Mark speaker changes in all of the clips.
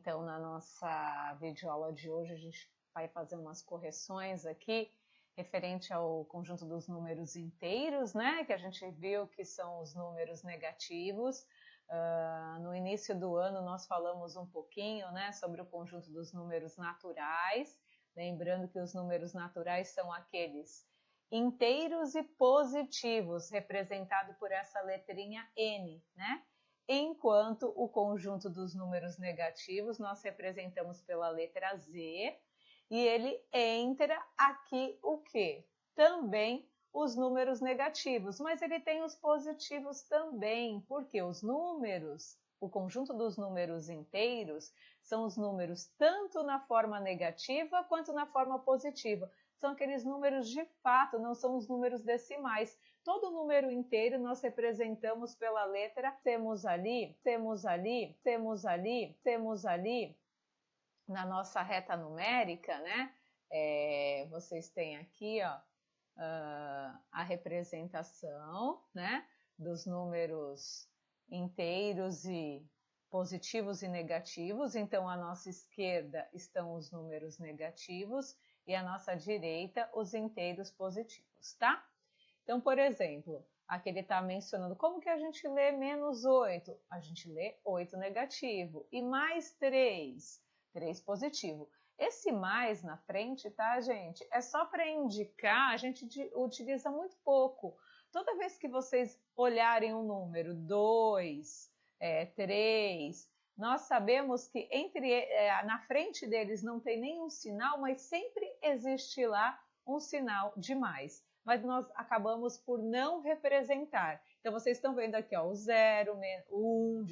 Speaker 1: Então, na nossa videoaula de hoje, a gente vai fazer umas correções aqui referente ao conjunto dos números inteiros, né? Que a gente viu que são os números negativos. No início do ano, nós falamos um pouquinho, né, sobre o conjunto dos números naturais. Lembrando que os números naturais são aqueles inteiros e positivos, representado por essa letrinha N, né? Enquanto o conjunto dos números negativos nós representamos pela letra Z, e ele entra aqui o quê? Também os números negativos, mas ele tem os positivos também, porque os números, o conjunto dos números inteiros, são os números tanto na forma negativa quanto na forma positiva. São aqueles números de fato, não são os números decimais. Todo número inteiro nós representamos pela letra, temos ali, na nossa reta numérica, né? Vocês têm aqui, ó, a representação, né, dos números inteiros e positivos e negativos. Então, à nossa esquerda estão os números negativos e à nossa direita os inteiros positivos, tá? Então, por exemplo, aqui ele está mencionando como que a gente lê menos 8? A gente lê 8 negativo e mais 3, 3 positivo. Esse mais na frente, tá, gente? É só para indicar, a gente utiliza muito pouco. Toda vez que vocês olharem um número 2, 3, nós sabemos que na frente deles não tem nenhum sinal, mas sempre existe lá um sinal de mais. Mas nós acabamos por não representar. Então, vocês estão vendo aqui, ó, o 0, o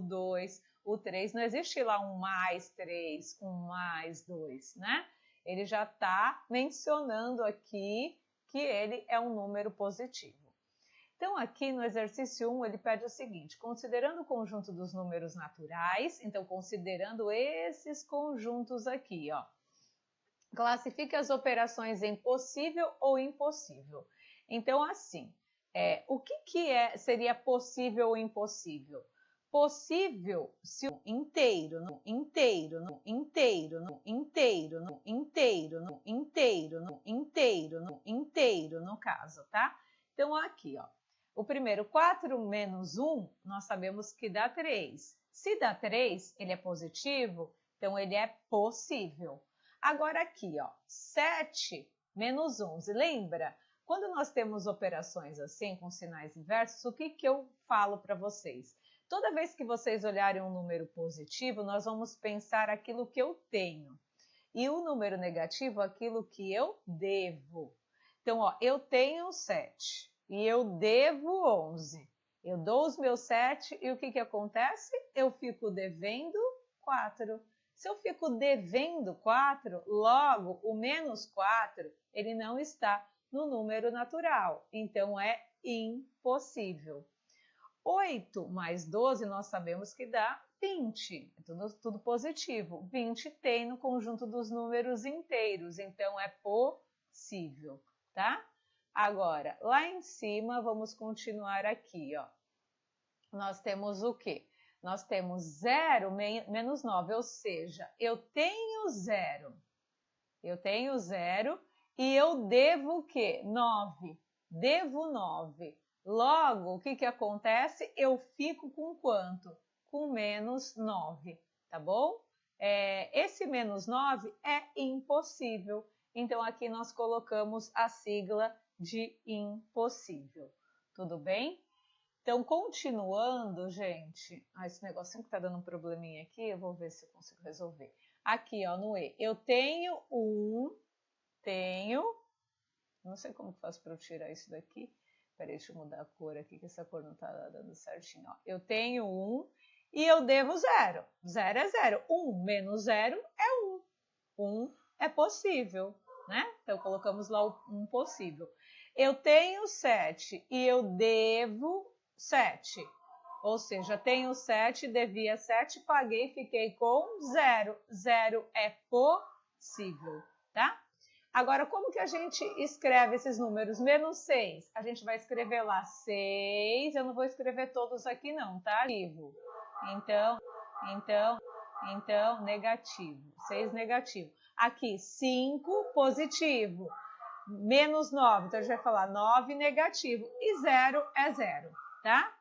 Speaker 1: 2, o 3, não existe lá um mais 3, um mais 2, né? Ele já está mencionando aqui que ele é um número positivo. Então, aqui no exercício 1, ele pede o seguinte: considerando o conjunto dos números naturais, então considerando esses conjuntos aqui, ó, classifique as operações em possível ou impossível. Então, assim, o que seria possível ou impossível? Possível se o inteiro no caso, tá? Então, aqui, ó, o primeiro 4 menos 1, nós sabemos que dá 3. Se dá 3, ele é positivo, então ele é possível. Agora aqui, ó, 7 menos 11, lembra? Quando nós temos operações assim, com sinais inversos, o que eu falo para vocês? Toda vez que vocês olharem um número positivo, nós vamos pensar aquilo que eu tenho. E o número negativo, aquilo que eu devo. Então, ó, eu tenho 7 e eu devo 11. Eu dou os meus 7 e o que acontece? Eu fico devendo 4. Se eu fico devendo 4, logo o menos 4, ele não está no número natural, então é impossível. 8 mais 12, nós sabemos que dá 20, é tudo positivo. 20 tem no conjunto dos números inteiros, então é possível, tá? Agora, lá em cima, vamos continuar aqui, ó. Nós temos o quê? Nós temos 0 menos 9, ou seja, eu tenho 0. Eu tenho 0 e eu devo o quê? 9. Devo 9. Logo, o que acontece? Eu fico com quanto? Com menos 9, tá bom? Esse menos 9 é impossível. Então, aqui nós colocamos a sigla de impossível. Tudo bem? Então, continuando, gente, esse negocinho que tá dando um probleminha aqui, eu vou ver se eu consigo resolver. Aqui, ó, no E, eu tenho não sei como que faço para eu tirar isso daqui. Peraí, deixa eu mudar a cor aqui, que essa cor não tá dando certinho, ó. Eu tenho 1 e eu devo 0. 0 é 0. 1 menos 0 é 1. 1 é possível, né? Então, colocamos lá o 1 possível. Eu tenho 7 e eu devo 7. Ou seja, tenho 7, devia 7, paguei, fiquei com 0. 0 é possível, tá? Agora, como que a gente escreve esses números? Menos 6, a gente vai escrever lá 6, eu não vou escrever todos aqui não, tá? Então, Então, negativo. 6 negativo. Aqui, 5 positivo. Menos 9. Então, a gente vai falar 9 negativo. E 0 é 0, tá?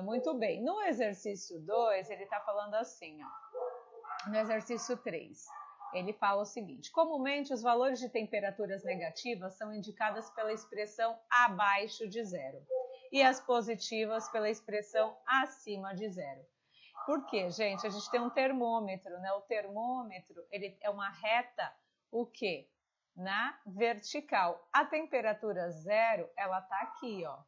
Speaker 1: Muito bem. No exercício 2, ele está falando assim, ó. No exercício 3, ele fala o seguinte: comumente os valores de temperaturas negativas são indicadas pela expressão abaixo de 0 e as positivas pela expressão acima de 0. Por quê, gente? A gente tem um termômetro, né? O termômetro, ele é uma reta, o quê? Na vertical. A temperatura 0, ela tá aqui, ó,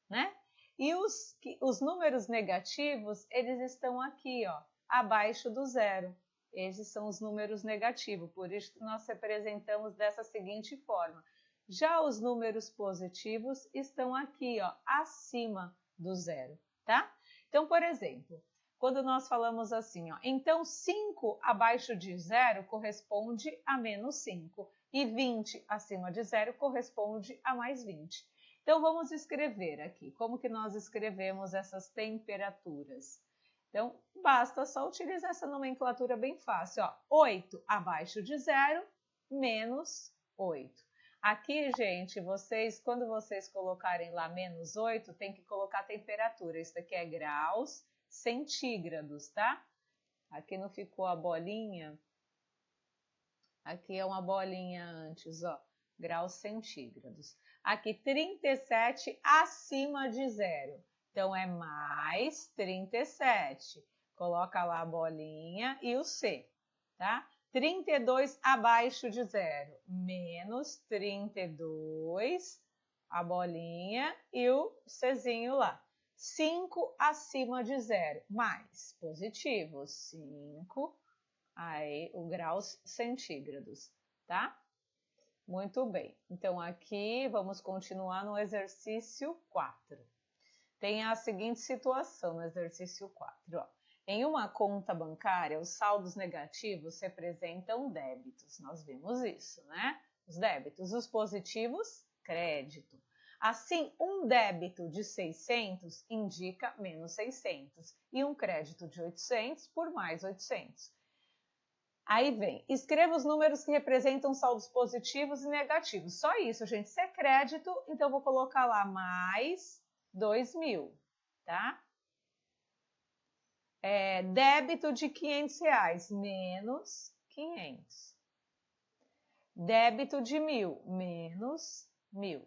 Speaker 1: né? E os números negativos, eles estão aqui, ó, abaixo do 0. Esses são os números negativos, por isso que nós representamos dessa seguinte forma. Já os números positivos estão aqui, ó, acima do 0, tá? Então, por exemplo, quando nós falamos assim, ó, então 5 abaixo de 0 corresponde a menos 5 e 20 acima de 0 corresponde a mais 20. Então, vamos escrever aqui. Como que nós escrevemos essas temperaturas? Então, basta só utilizar essa nomenclatura bem fácil, ó. 8 abaixo de 0, menos 8. Aqui, gente, quando vocês colocarem lá menos 8, tem que colocar temperatura. Isso aqui é graus centígrados, tá? Aqui não ficou a bolinha. Aqui é uma bolinha antes, ó. Graus centígrados. Aqui, 37 acima de 0. Então, é mais 37. Coloca lá a bolinha e o C, tá? 32 abaixo de 0. Menos 32, a bolinha e o Czinho lá. 5 acima de 0. Mais positivo. 5, aí o graus centígrados, tá? Muito bem. Então, aqui vamos continuar no exercício 4. Tem a seguinte situação no exercício 4. Ó. Em uma conta bancária, os saldos negativos representam débitos. Nós vimos isso, né? Os débitos. Os positivos, crédito. Assim, um débito de 600 indica menos 600 e um crédito de 800 por mais 800. Aí vem, escreva os números que representam saldos positivos e negativos. Só isso, gente. Se é crédito, então eu vou colocar lá mais 2.000, tá? Débito de R$500, menos 500. Débito de 1.000, menos 1.000.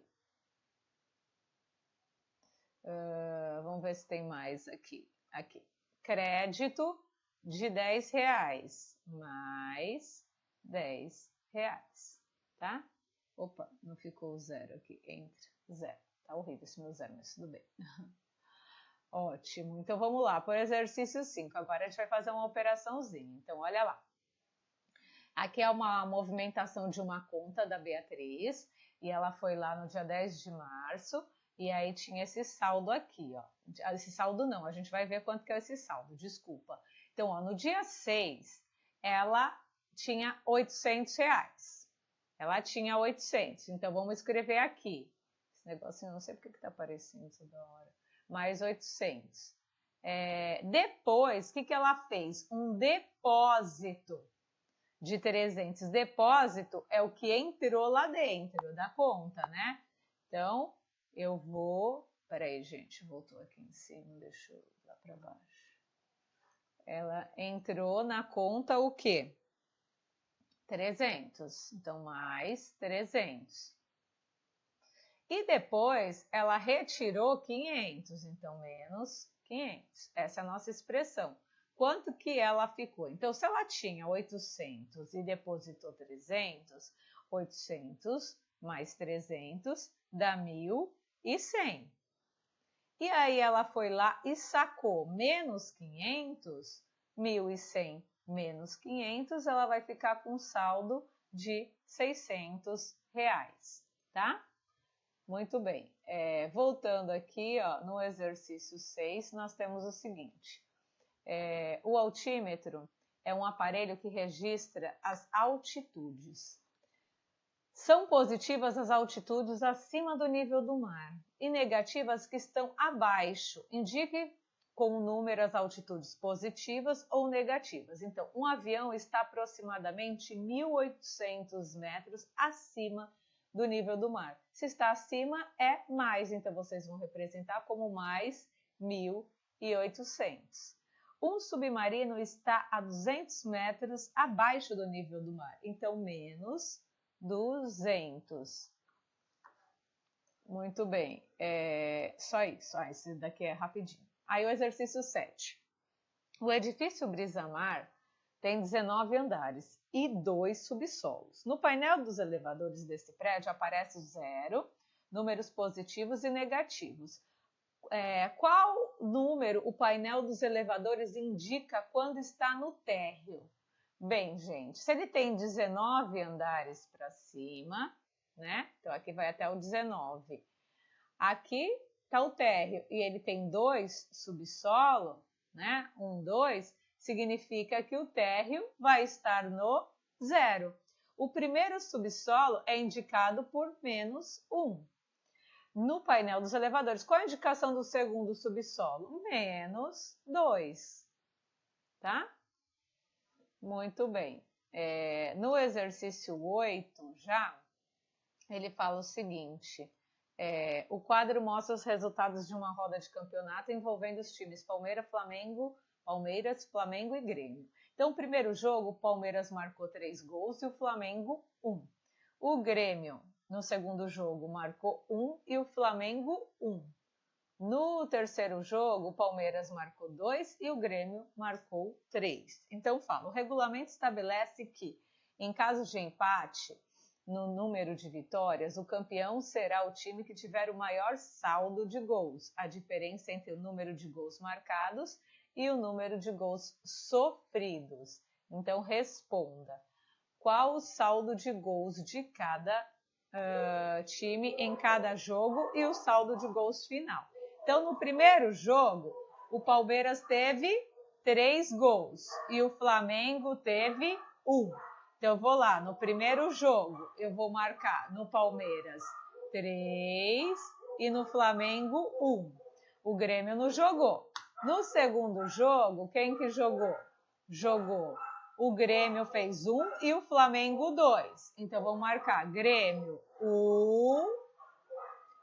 Speaker 1: Vamos ver se tem mais aqui. Aqui. Crédito de R$10, mais R$10, tá? Opa, não ficou o 0 aqui, entre 0. Tá horrível esse meu 0, mas tudo bem. Ótimo, então vamos lá, por exercício 5. Agora a gente vai fazer uma operaçãozinha. Então, olha lá. Aqui é uma movimentação de uma conta da Beatriz, e ela foi lá no dia 10 de março, e aí tinha esse saldo aqui, ó. Esse saldo não, a gente vai ver quanto que é esse saldo, desculpa. Então, ó, no dia 6, ela tinha R$800. Ela tinha 800, então vamos escrever aqui. Esse negocinho, eu não sei porque que tá aparecendo toda hora. Mais 800. Depois, o que ela fez? Um depósito de 300. Depósito é o que entrou lá dentro da conta, né? Então, eu vou... Peraí, gente, voltou aqui em cima, deixa eu ir lá para baixo. Ela entrou na conta o quê? 300. Então, mais 300. E depois, ela retirou 500. Então, menos 500. Essa é a nossa expressão. Quanto que ela ficou? Então, se ela tinha 800 e depositou 300, 800 mais 300 dá 1.100. E aí ela foi lá e sacou menos 500, 1.100 menos 500, ela vai ficar com um saldo de R$600, tá? Muito bem. Voltando aqui, ó, no exercício 6, nós temos o seguinte. O altímetro é um aparelho que registra as altitudes. São positivas as altitudes acima do nível do mar e negativas que estão abaixo. Indique com um número as altitudes positivas ou negativas. Então, um avião está aproximadamente 1.800 metros acima do nível do mar. Se está acima, é mais, então vocês vão representar como mais 1.800. Um submarino está a 200 metros abaixo do nível do mar, então menos 200. Muito bem, só isso, esse daqui é rapidinho. Aí o exercício 7. O edifício Brisamar tem 19 andares e 2 subsolos. No painel dos elevadores desse prédio aparece 0, números positivos e negativos. Qual número o painel dos elevadores indica quando está no térreo? Bem, gente, se ele tem 19 andares para cima, né? Então aqui vai até o 19. Aqui está o térreo e ele tem 2 subsolo, né? 1, 2, significa que o térreo vai estar no 0. O primeiro subsolo é indicado por menos 1. No painel dos elevadores, qual a indicação do segundo subsolo? Menos 2, tá? Muito bem. No exercício 8, já, ele fala o seguinte, o quadro mostra os resultados de uma roda de campeonato envolvendo os times Palmeiras, Flamengo e Grêmio. Então, o primeiro jogo, o Palmeiras marcou 3 gols e o Flamengo 1. O Grêmio, no segundo jogo, marcou 1 e o Flamengo 1. No terceiro jogo, o Palmeiras marcou 2 e o Grêmio marcou 3. Então, o regulamento estabelece que, em caso de empate no número de vitórias, o campeão será o time que tiver o maior saldo de gols. A diferença entre o número de gols marcados e o número de gols sofridos. Então, responda. Qual o saldo de gols de cada time em cada jogo e o saldo de gols final? Então, no primeiro jogo, o Palmeiras teve 3 gols e o Flamengo teve 1. Então, eu vou lá, no primeiro jogo, eu vou marcar no Palmeiras 3 e no Flamengo 1. O Grêmio não jogou. No segundo jogo, quem que jogou? Jogou. O Grêmio fez 1 e o Flamengo 2. Então, vou marcar Grêmio 1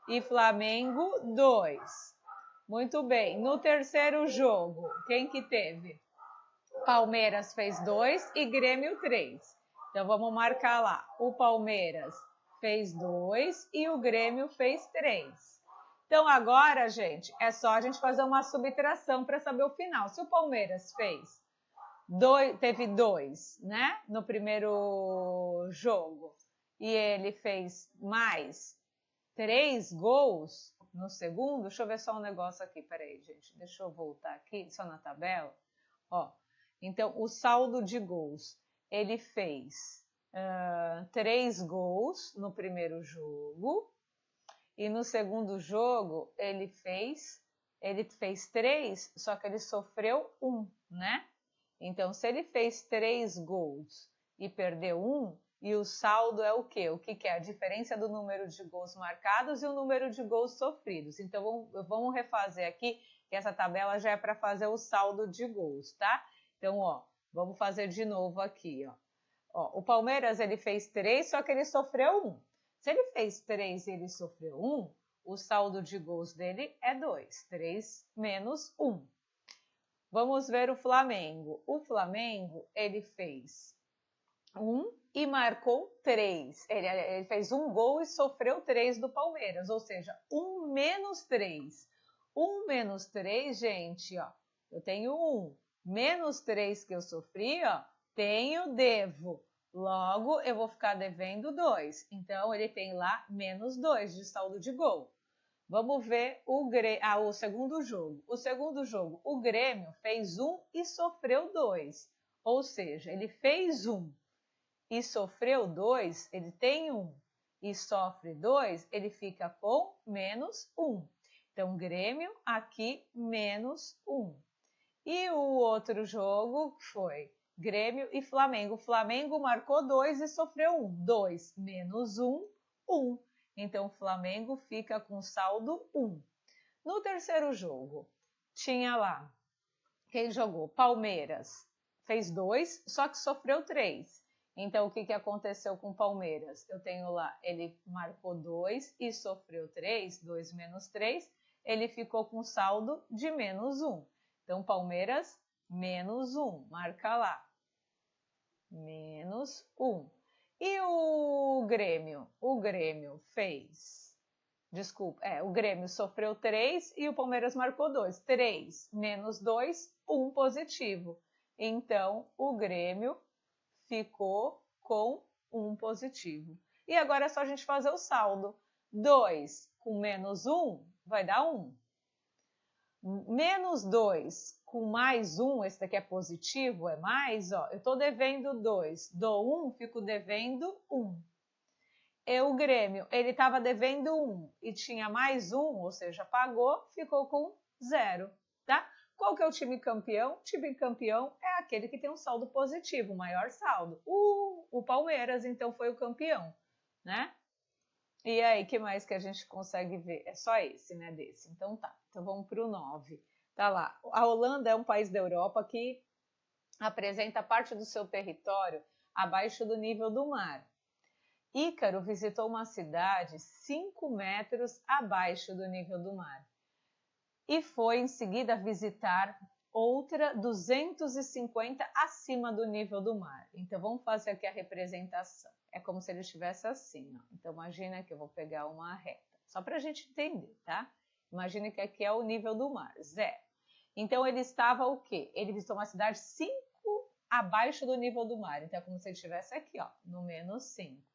Speaker 1: e Flamengo 2. Muito bem. No terceiro jogo, quem que teve? Palmeiras fez 2 e Grêmio 3. Então, vamos marcar lá. O Palmeiras fez 2 e o Grêmio fez 3. Então, agora, gente, é só a gente fazer uma subtração para saber o final. Se o Palmeiras teve 2, né, no primeiro jogo, e ele fez mais 3 gols no segundo, deixa eu ver só um negócio aqui, peraí, gente, deixa eu voltar aqui, só na tabela, então, o saldo de gols, ele fez 3 gols no primeiro jogo, e no segundo jogo ele fez 3, só que ele sofreu 1, né? Então, se ele fez 3 gols e perdeu 1, e o saldo é o quê? O que é? A diferença do número de gols marcados e o número de gols sofridos. Então, vamos refazer aqui, que essa tabela já é para fazer o saldo de gols, tá? Então, vamos fazer de novo aqui, o Palmeiras, ele fez 3, só que ele sofreu 1. Se ele fez 3 e ele sofreu 1, o saldo de gols dele é 2. 3 menos 1. Vamos ver o Flamengo. O Flamengo, ele fez 1 e marcou 3. Ele fez 1 gol e sofreu 3 do Palmeiras, ou seja, 1 menos 3. 1 menos 3, gente, eu tenho 1. Menos 3 que eu sofri, devo. Logo, eu vou ficar devendo 2. Então, ele tem lá menos 2 de saldo de gol. Vamos ver o segundo jogo. O segundo jogo, o Grêmio fez 1 e sofreu 2. Ou seja, ele fez 1 e sofreu 2, ele tem 1. E sofre 2, ele fica com menos 1. Então, Grêmio aqui, menos 1. E o outro jogo foi Grêmio e Flamengo. O Flamengo marcou 2 e sofreu 1. 2 menos 1, 1. Então, o Flamengo fica com saldo 1. No terceiro jogo, tinha lá, quem jogou? Palmeiras. Fez 2, só que sofreu 3. Então, o que aconteceu com o Palmeiras? Eu tenho lá, ele marcou 2 e sofreu 3, 2 menos 3, ele ficou com saldo de menos 1. Então, Palmeiras, menos 1, marca lá. Menos 1. E o Grêmio? O Grêmio fez... Desculpa, o Grêmio sofreu 3 e o Palmeiras marcou 2. 3 menos 2, 1 positivo. Então, o Grêmio ficou com 1 positivo. E agora é só a gente fazer o saldo. 2 com menos 1 vai dar 1. Menos 2 com mais 1, esse daqui é positivo, é mais, ó. Eu estou devendo 2, dou 1, fico devendo 1. O Grêmio, ele estava devendo 1 e tinha mais 1, ou seja, pagou, ficou com 0, tá? Qual que é o time campeão? O time campeão é aquele que tem um saldo positivo, o maior saldo. O Palmeiras, então, foi o campeão, né? E aí, o que mais que a gente consegue ver? É só esse, né, desse. Então tá, então vamos para o 9. Tá lá, a Holanda é um país da Europa que apresenta parte do seu território abaixo do nível do mar. Ícaro visitou uma cidade 5 metros abaixo do nível do mar e foi em seguida visitar outra 250 acima do nível do mar. Então, vamos fazer aqui a representação. É como se ele estivesse assim, ó. Então, imagina que eu vou pegar uma reta, só para a gente entender, tá? Imagina que aqui é o nível do mar, 0. Então, ele estava o quê? Ele visitou uma cidade 5 abaixo do nível do mar. Então, é como se ele estivesse aqui, ó, no menos 5.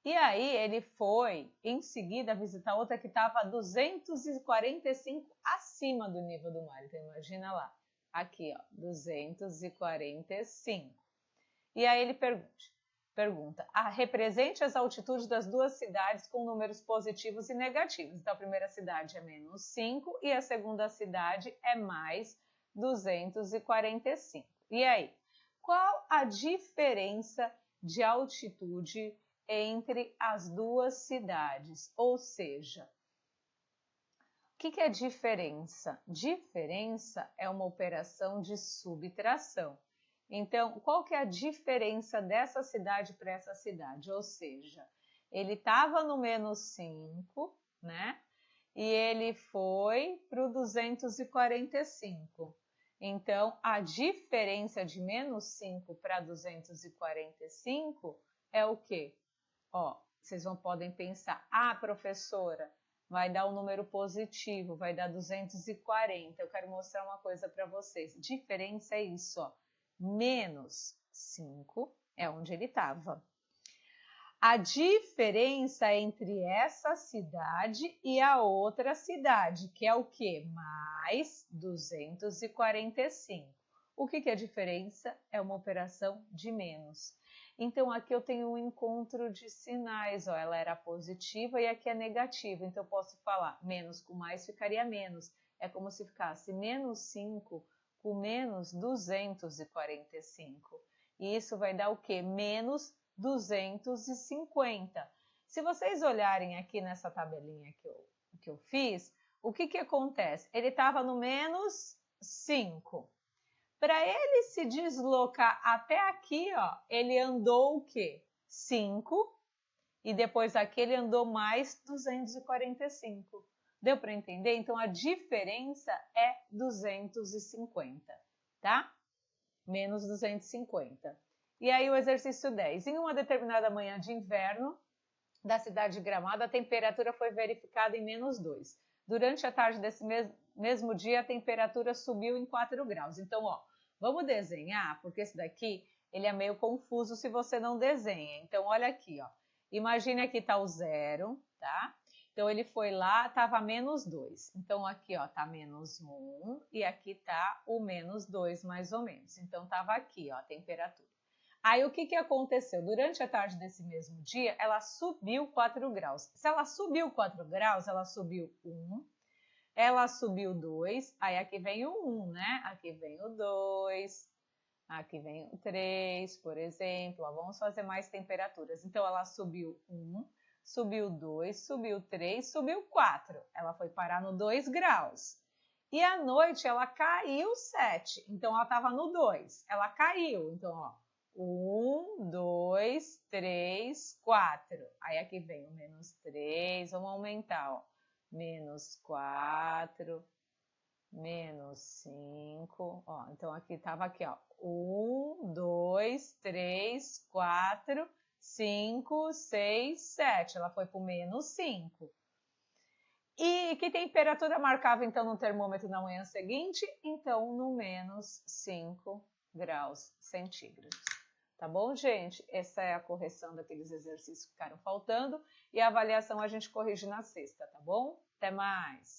Speaker 1: E aí ele foi, em seguida, visitar outra que estava 245 acima do nível do mar. Então, imagina lá, aqui, ó, 245. E aí ele pergunta, represente as altitudes das duas cidades com números positivos e negativos. Então, a primeira cidade é menos 5 e a segunda cidade é mais 245. E aí, qual a diferença de altitude entre as duas cidades? Ou seja, o que é diferença? Diferença é uma operação de subtração. Então, qual que é a diferença dessa cidade para essa cidade? Ou seja, ele estava no menos 5, né? E ele foi para o 245. Então, a diferença de menos 5 para 245 é o quê? Ó, vocês podem pensar, professora, vai dar um número positivo, vai dar 240. Eu quero mostrar uma coisa para vocês. Diferença é isso, ó. Menos 5 é onde ele estava. A diferença entre essa cidade e a outra cidade, que é o quê? Mais 245. O que é a diferença? É uma operação de menos. Então, aqui eu tenho um encontro de sinais, ó, ela era positiva e aqui é negativa. Então, eu posso falar menos com mais ficaria menos. É como se ficasse menos 5 com menos 245. E isso vai dar o quê? Menos 250. Se vocês olharem aqui nessa tabelinha que eu fiz, o que acontece? Ele estava no menos 5. Para ele se deslocar até aqui, ó, ele andou o quê? 5. E depois aqui ele andou mais 245. Deu para entender? Então, a diferença é 250, tá? Menos 250. E aí o exercício 10. Em uma determinada manhã de inverno da cidade de Gramado, a temperatura foi verificada em menos 2. Durante a tarde desse mesmo dia, a temperatura subiu em 4 graus. Então, ó, vamos desenhar, porque esse daqui ele é meio confuso se você não desenha. Então, olha aqui, ó. Imagine aqui tá o 0, tá? Então, ele foi lá, estava menos 2. Então, aqui, ó, tá menos 1 e aqui tá o menos 2, mais ou menos. Então, estava aqui, ó, a temperatura. Aí, o que aconteceu? Durante a tarde desse mesmo dia, ela subiu 4 graus. Se ela subiu 4 graus, ela subiu 1, ela subiu 2, aí aqui vem o 1, né? Aqui vem o 2, aqui vem o 3, por exemplo. Ó, vamos fazer mais temperaturas. Então, ela subiu 1, subiu 2, subiu 3, subiu 4. Ela foi parar no 2 graus. E à noite ela caiu 7, então ela estava no 2. Ela caiu, então, ó, 1, 2, 3, 4. Aí aqui vem o menos 3, vamos aumentar, ó. Menos 4, menos 5, ó, então aqui estava aqui, ó, 1, 2, 3, 4, 5, 6, 7. Ela foi para o menos 5. E que temperatura marcava, então, no termômetro na manhã seguinte? Então, no menos 5 graus centígrados. Tá bom, gente? Essa é a correção daqueles exercícios que ficaram faltando. E a avaliação a gente corrige na sexta, tá bom? Até mais!